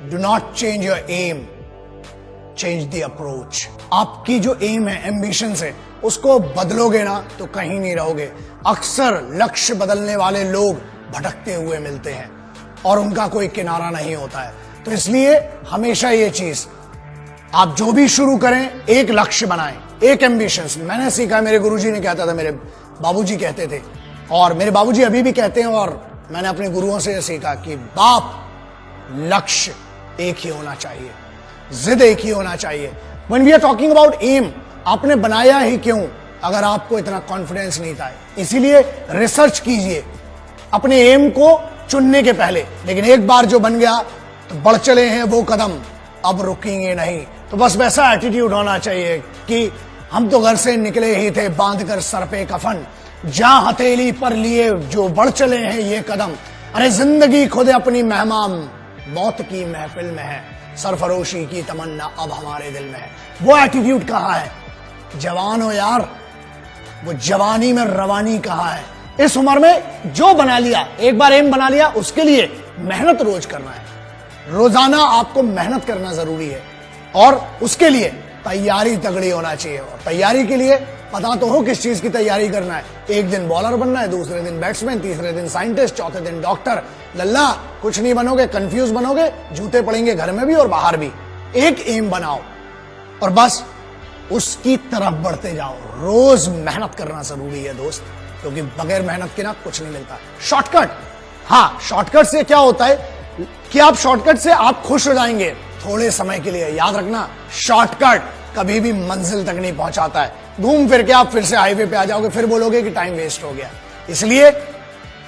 Do not change your aim, change the approach. आपकी जो M है, एम्बिशन है, उसको बदलोगे ना तो कहीं नहीं रहोगे। अक्सर लक्ष्य बदलने वाले लोग भटकते हुए मिलते हैं और उनका कोई किनारा नहीं होता है। तो इसलिए हमेशा ये चीज, आप जो भी शुरू करें एक लक्ष्य बनाएं, एक एम्बिशन। मैंने सीखा, मेरे गुरुजी ने कहता था, मेरे बाबूजी कहते थे, और मेरे बाबूजी अभी भी कहते हैं, और मैंने अपने गुरुओं से सीखा कि बाप, लक्ष्य एक ही होना चाहिए, जिद एक ही होना चाहिए। When we are talking about aim, आपने बनाया ही क्यों अगर आपको इतना कॉन्फिडेंस नहीं था? इसीलिए रिसर्च कीजिए अपने एम को चुनने के पहले। लेकिन एक बार जो बन गया तो बढ़ चले हैं वो कदम, अब रुकेंगे नहीं। तो बस वैसा एटीट्यूड होना चाहिए कि हम तो घर से निकले ही थे बांधकर सर पे कफन, जहां हथेली पर लिए जो बढ़ चले हैं ये कदम। अरे जिंदगी खुद अपनी मेहमान, मौत की महफिल में है, सरफरोशी की तमन्ना अब हमारे दिल में है। वो एटीट्यूड कहाँ है? जवान हो यार, वो जवानी में रवानी कहाँ है? इस उम्र में जो बना लिया, एक बार एम बना लिया, उसके लिए मेहनत रोज करना है। रोजाना आपको मेहनत करना जरूरी है और उसके लिए तैयारी तगड़ी होना चाहिए। और तैयारी के लिए पता तो हो किस चीज की तैयारी करना है। एक दिन बॉलर बनना है, दूसरे दिन बैट्समैन, तीसरे दिन साइंटिस्ट, चौथे दिन डॉक्टर। लल्ला कुछ नहीं बनोगे, कंफ्यूज बनोगे, जूते पड़ेंगे घर में भी और बाहर भी। एक एम बनाओ और बस उसकी तरफ बढ़ते जाओ। रोज मेहनत करना जरूरी है दोस्त, क्योंकि बगैर मेहनत के ना कुछ नहीं मिलता। शॉर्टकट, हाँ, शॉर्टकट से क्या होता है कि आप शॉर्टकट से आप खुश हो जाएंगे थोड़े समय के लिए। याद रखना, शॉर्टकट कभी भी मंजिल तक नहीं पहुंचाता है। घूम फिर के आप फिर से हाईवे पे आ जाओगे, फिर बोलोगे कि टाइम वेस्ट हो गया। इसलिए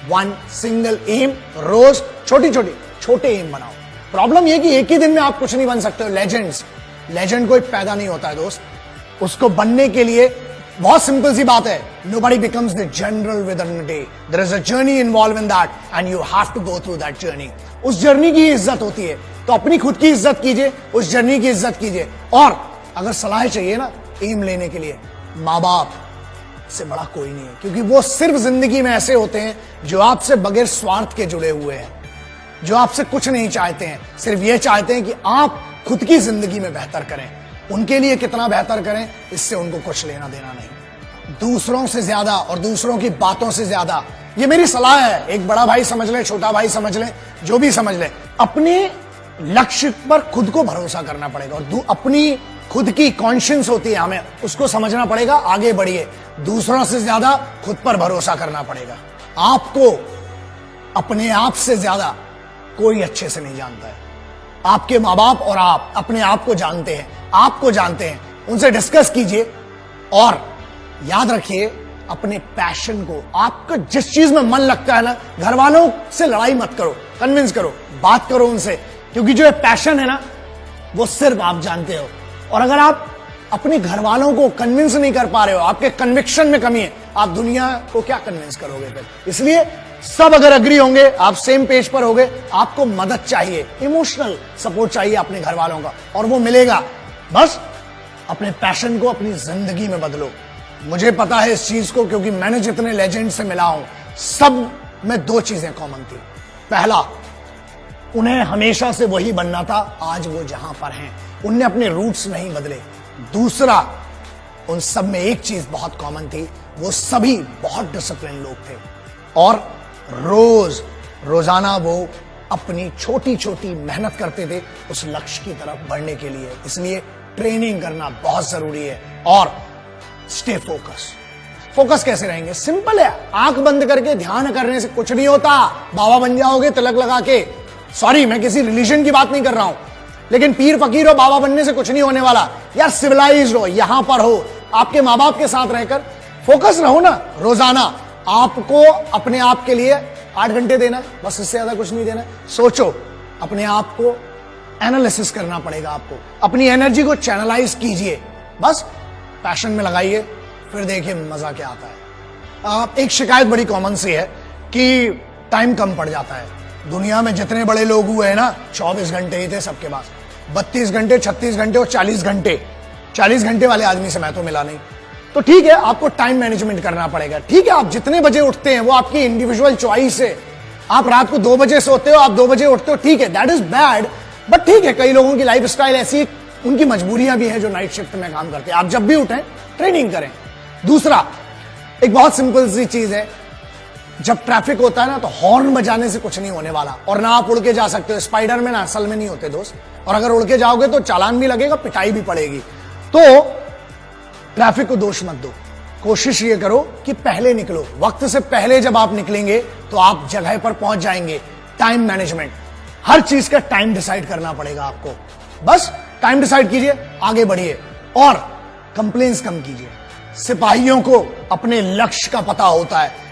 वन सिंगल एम, रोज छोटे एम बनाओ। प्रॉब्लम यह कि एक ही दिन में आप कुछ नहीं बन सकते हो। लेजेंड कोई पैदा नहीं होता है दोस्त, उसको बनने के लिए बहुत सिंपल सी बात है, nobody becomes the general within a day. There is a journey involved in that and you have to go through that journey. उस जर्नी की इज्जत होती है, तो अपनी खुद की इज्जत कीजिए, उस जर्नी की इज्जत कीजिए। और अगर सलाह चाहिए ना एम लेने के लिए, माँ बाप से बड़ा कोई नहीं है, क्योंकि वो सिर्फ जिंदगी में ऐसे होते हैं जो आपसे बगैर स्वार्थ के जुड़े हुए हैं, जो आपसे कुछ नहीं चाहते हैं, सिर्फ ये चाहते हैं कि आप खुद की जिंदगी में बेहतर करें। उनके लिए कितना बेहतर करें, इससे उनको कुछ लेना देना नहीं। दूसरों से ज्यादा और दूसरों की बातों से ज्यादा, ये मेरी सलाह है, एक बड़ा भाई समझ ले, छोटा भाई समझ ले, जो भी समझ ले, अपने लक्ष्य पर खुद को भरोसा करना पड़ेगा। और अपनी खुद की कॉन्शियंस होती है, हमें उसको समझना पड़ेगा। आगे बढ़िए, दूसरों से ज्यादा खुद पर भरोसा करना पड़ेगा। आपको अपने आप से ज्यादा कोई अच्छे से नहीं जानता है। आपके माँ बाप और आप अपने आप को जानते हैं, आपको जानते हैं। उनसे डिस्कस कीजिए और याद रखिए अपने पैशन को, आपको जिस चीज में मन लगता है ना, घर वालों से लड़ाई मत करो, कन्विंस करो, बात करो उनसे, क्योंकि जो पैशन है ना वो सिर्फ आप जानते हो। और अगर आप अपने घर वालों को कन्विंस नहीं कर पा रहे हो, आपके कन्विक्शन में कमी है, आप दुनिया को क्या कन्विंस करोगे फिर? इसलिए सब अगर अग्री होंगे, आप सेम पेज पर होंगे, आपको मदद चाहिए, इमोशनल सपोर्ट चाहिए अपने घर वालों का, और वो मिलेगा। बस अपने पैशन को अपनी जिंदगी में बदलो। मुझे पता है इस चीज को, क्योंकि मैंने जितने लेजेंड से मिला हूं, सब में दो चीजें कॉमन थी। पहला, उन्हें हमेशा से वही बनना था, आज वो जहां पर हैं, उनने अपने रूट्स नहीं बदले। दूसरा, उन सब में एक चीज बहुत कॉमन थी, वो सभी बहुत डिसिप्लिन लोग थे और रोजाना वो अपनी छोटी छोटी मेहनत करते थे उस लक्ष्य की तरफ बढ़ने के लिए। इसलिए ट्रेनिंग करना बहुत जरूरी है। और स्टे फोकस कैसे रहेंगे? सिंपल है, आंख बंद करके ध्यान करने से कुछ नहीं होता। बाबा बन जाओगे तिलक लगा के। सॉरी, मैं किसी रिलीजन की बात नहीं कर रहा हूं, लेकिन पीर फकीर हो, बाबा बनने से कुछ नहीं होने वाला। यार सिविलाइज्ड हो, यहां पर हो, आपके माँ बाप के साथ रहकर फोकस रहो ना। रोजाना आपको अपने आप के लिए 8 घंटे देना है, बस, इससे ज्यादा कुछ नहीं देना है। सोचो, अपने आप को एनालिसिस करना पड़ेगा, आपको अपनी एनर्जी को चैनलाइज कीजिए, बस पैशन में लगाइए, फिर देखिए मजा क्या आता है। एक शिकायत बड़ी कॉमन सी है कि टाइम कम पड़ जाता है। दुनिया में जितने बड़े लोग हुए हैं ना, 24 घंटे ही थे सबके पास, 32 घंटे, 36 घंटे और 40 घंटे। 40 घंटे वाले आदमी से मैं तो मिला नहीं। तो ठीक है, आपको टाइम मैनेजमेंट करना पड़ेगा। ठीक है, आप जितने बजे उठते हैं वो आपकी इंडिविजुअल चॉइस है। आप रात को 2 बजे सोते हो, आप 2 बजे उठते हो, ठीक है, दैट इज बैड, बट ठीक है, कई लोगों की लाइफ स्टाइल ऐसी, उनकी मजबूरियां भी हैं जो नाइट शिफ्ट में काम करते हैं। आप जब भी उठें ट्रेनिंग करें। दूसरा, एक बहुत सिंपल सी चीज है, जब ट्रैफिक होता है ना तो हॉर्न बजाने से कुछ नहीं होने वाला, और ना आप उड़ के जा सकते हो। स्पाइडर में ना असल में नहीं होते दोस्त, और अगर उड़ के जाओगे तो चालान भी लगेगा, पिटाई भी पड़ेगी। तो ट्रैफिक को दोष मत दो, कोशिश ये करो कि पहले निकलो। वक्त से पहले जब आप निकलेंगे तो आप जगह पर पहुंच जाएंगे। टाइम मैनेजमेंट, हर चीज का टाइम डिसाइड करना पड़ेगा आपको। बस टाइम डिसाइड कीजिए, आगे बढ़िए और कंप्लेंट्स कम कीजिए। सिपाहियों को अपने लक्ष्य का पता होता है।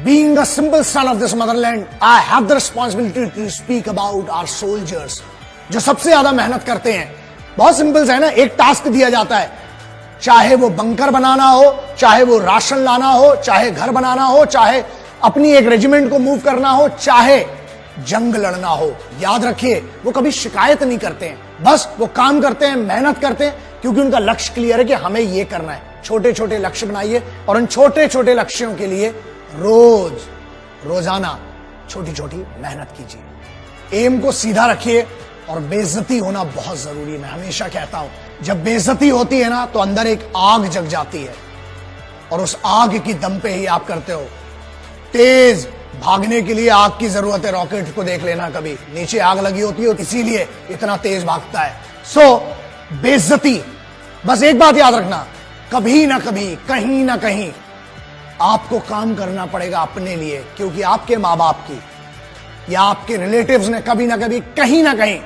Being a simple son of this motherland, I have the responsibility to speak about our soldiers, जो सबसे ज्यादा मेहनत करते हैं। बहुत सिंपल है ना, एक टास्क दिया जाता है, चाहे वो बंकर बनाना हो, चाहे वो राशन लाना हो, चाहे घर बनाना हो, चाहे अपनी एक रेजिमेंट को मूव करना हो, चाहे जंग लड़ना हो। याद रखिए, वो कभी शिकायत नहीं करते हैं, बस वो काम करते हैं, मेहनत करते हैं, क्योंकि उनका लक्ष्य क्लियर है कि हमें ये करना है। छोटे छोटे लक्ष्य बनाइए और उन छोटे छोटे लक्ष्यों के लिए रोजाना छोटी छोटी मेहनत कीजिए। एम को सीधा रखिए और बेइज्जती होना बहुत जरूरी है। मैं हमेशा कहता हूं, जब बेइज्जती होती है ना तो अंदर एक आग जग जाती है, और उस आग की दम पे ही आप करते हो। तेज भागने के लिए आग की जरूरत है। रॉकेट को देख लेना, कभी नीचे आग लगी होती है, इसीलिए इतना तेज भागता है। सो बेइज्जती, बस एक बात याद रखना, कभी ना कभी, कहीं ना कहीं आपको काम करना पड़ेगा अपने लिए, क्योंकि आपके माँ बाप की या आपके रिलेटिव्स ने कभी ना कभी, कहीं ना कहीं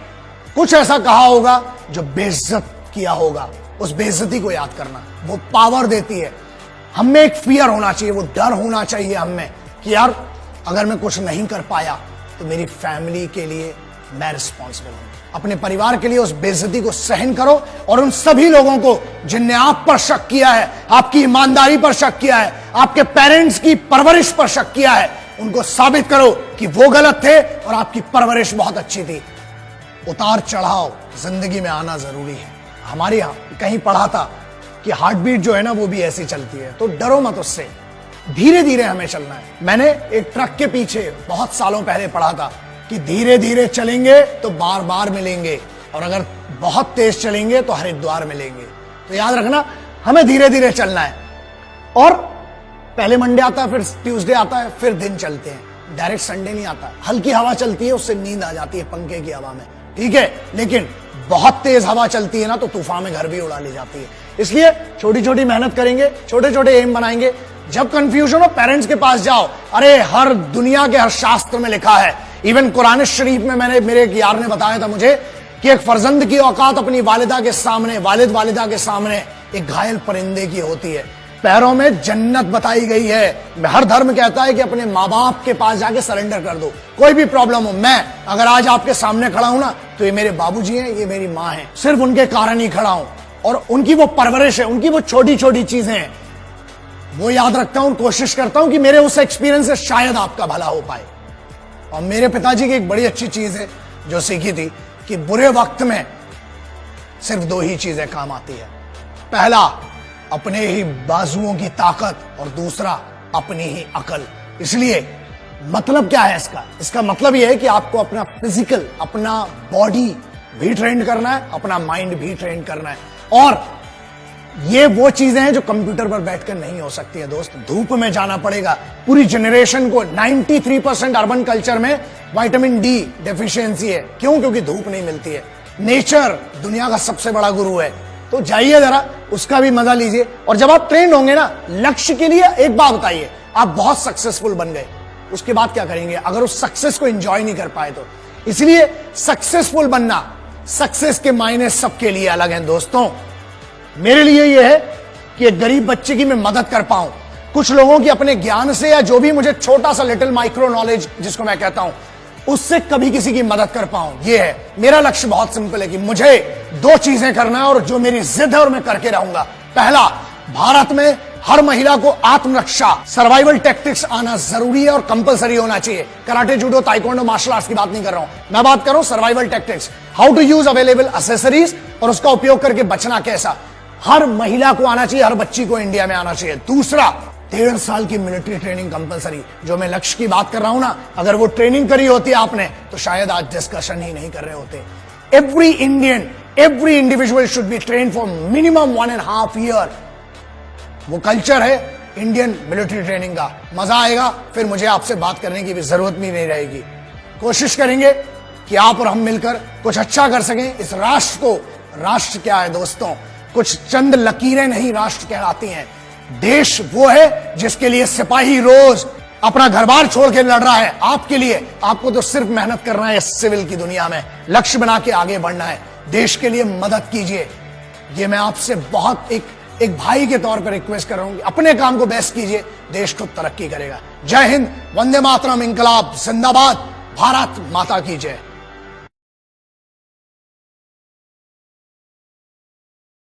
कुछ ऐसा कहा होगा जो बेइज्जत किया होगा। उस बेइज्जती को याद करना, वो पावर देती है। हमें एक फियर होना चाहिए, वो डर होना चाहिए हमें कि यार अगर मैं कुछ नहीं कर पाया तो मेरी फैमिली के लिए मैं रिस्पॉन्सिबल हूं। अपने परिवार के लिए उस बेइज्जती को सहन करो, और उन सभी लोगों को जिनने आप पर शक किया है, आपकी ईमानदारी पर शक किया है, आपके पेरेंट्स की परवरिश पर शक किया है, उनको साबित करो कि वो गलत थे और आपकी परवरिश बहुत अच्छी थी। उतार चढ़ाव जिंदगी में आना जरूरी है। हमारे यहां कहीं पढ़ा था कि हार्ट बीट जो है ना वो भी ऐसी चलती है, तो डरो मत उससे, धीरे धीरे हमें चलना है। मैंने एक ट्रक के पीछे बहुत सालों पहले पढ़ा था कि धीरे धीरे चलेंगे तो बार बार मिलेंगे, और अगर बहुत तेज चलेंगे तो हरिद्वार मिलेंगे। तो याद रखना, हमें धीरे धीरे चलना है, और पहले मंडे आता है, फिर ट्यूसडे आता है, फिर दिन चलते हैं। डायरेक्ट संडे नहीं आता। हल्की हवा चलती है, उससे नींद आ जाती है पंखे की हवा में, ठीक है, लेकिन बहुत तेज हवा चलती है ना तो तूफान में घर भी उड़ा ले जाती है। इसलिए छोटी छोटी मेहनत करेंगे, छोटे छोटे एम बनाएंगे। जब कंफ्यूजन हो, पेरेंट्स के पास जाओ। अरे हर दुनिया के हर शास्त्र में लिखा है, इवन कुरान शरीफ में, मेरे एक यार ने बताया था मुझे कि एक फर्जंद की औकात अपनी वालिदा के सामने, वालिदा के सामने एक घायल परिंदे की होती है। पैरों में जन्नत बताई गई है। हर धर्म कहता है कि अपने माँ बाप के पास जाके सरेंडर कर दो, कोई भी प्रॉब्लम हो। मैं अगर आज आपके सामने खड़ा हूं ना तो ये मेरे बाबूजी हैं, ये मेरी माँ है, सिर्फ उनके कारण ही खड़ा हूं, और उनकी वो परवरिश है, उनकी वो छोटी छोटी चीजें हैं, वो याद रखता हूं। कोशिश करता हूं कि मेरे उस एक्सपीरियंस से शायद आपका भला हो पाए। और मेरे पिताजी की एक बड़ी अच्छी चीज है जो सीखी थी कि बुरे वक्त में सिर्फ दो ही चीजें काम आती है। पहला, अपने ही बाजुओं की ताकत, और दूसरा अपनी ही अकल। इसलिए मतलब क्या है इसका? इसका मतलब यह है कि आपको अपना फिजिकल, अपना बॉडी भी ट्रेन करना है, अपना माइंड भी ट्रेन करना है, और ये वो चीजें हैं जो कंप्यूटर पर बैठकर नहीं हो सकती है दोस्त। धूप में जाना पड़ेगा। पूरी जनरेशन को 93% अर्बन कल्चर में विटामिन डी डेफिशिएंसी है। क्यों? क्योंकि धूप नहीं मिलती है। नेचर दुनिया का सबसे बड़ा गुरु है, तो जाइए जरा, उसका भी मजा लीजिए। और जब आप ट्रेंड होंगे ना लक्ष्य के लिए, एक बात बताइए, आप बहुत सक्सेसफुल बन गए, उसके बाद क्या करेंगे अगर उस सक्सेस को एंजॉय नहीं कर पाए तो? इसलिए सक्सेसफुल बनना, सक्सेस के मायने सबके लिए अलग हैं दोस्तों। मेरे लिए यह है कि एक गरीब बच्चे की मैं मदद कर पाऊं, कुछ लोगों की अपने ज्ञान से, या जो भी मुझे छोटा सा लिटिल माइक्रो नॉलेज जिसको मैं कहता हूं, उससे कभी किसी की मदद कर पाऊं। यह है मेरा लक्ष्य। बहुत सिंपल है कि मुझे दो चीजें करना है, और जो मेरी जिद है और मैं करके रहूंगा। पहला, भारत में हर महिला को आत्मरक्षा, सर्वाइवल टैक्टिक्स आना जरूरी है और कंपलसरी होना चाहिए। Karate, judo, taekwondo, martial arts की बात नहीं कर रहा हूं, मैं बात कर रहा हूं survival tactics, how to use available accessories, और उसका उपयोग करके बचना कैसा। हर महिला को आना चाहिए, हर बच्ची को इंडिया में आना चाहिए। दूसरा, 1.5 साल की मिलिट्री ट्रेनिंग कंपलसरी। जो मैं लक्ष्य की बात कर रहा हूं ना, अगर वो ट्रेनिंग करी होती आपने तो शायद आज डिस्कशन ही नहीं कर रहे होते। Every Indian, every individual should be train for minimum 1.5 year. वो कल्चर है इंडियन मिलिट्री ट्रेनिंग का। मजा आएगा, फिर मुझे आपसे बात करने की भी जरूरत भी नहीं रहेगी। कोशिश करेंगे कि आप और हम मिलकर कुछ अच्छा कर सकें इस राष्ट्र को। राष्ट्र क्या है दोस्तों, कुछ चंद लकीरें नहीं राष्ट्र कहलाती हैं। देश वो है जिसके लिए सिपाही रोज अपना घर बार छोड़ के लड़ रहा है आपके लिए। आपको तो सिर्फ मेहनत करना है इस सिविल की दुनिया में, लक्ष्य बना के आगे बढ़ना है। देश के लिए मदद कीजिए, ये मैं आपसे बहुत एक भाई के तौर पर रिक्वेस्ट कर रहा हूं। अपने काम को बेस्ट कीजिए, देश खुद तरक्की करेगा। जय हिंद, वंदे मातरम, इंकलाब जिंदाबाद, भारत माता की जय।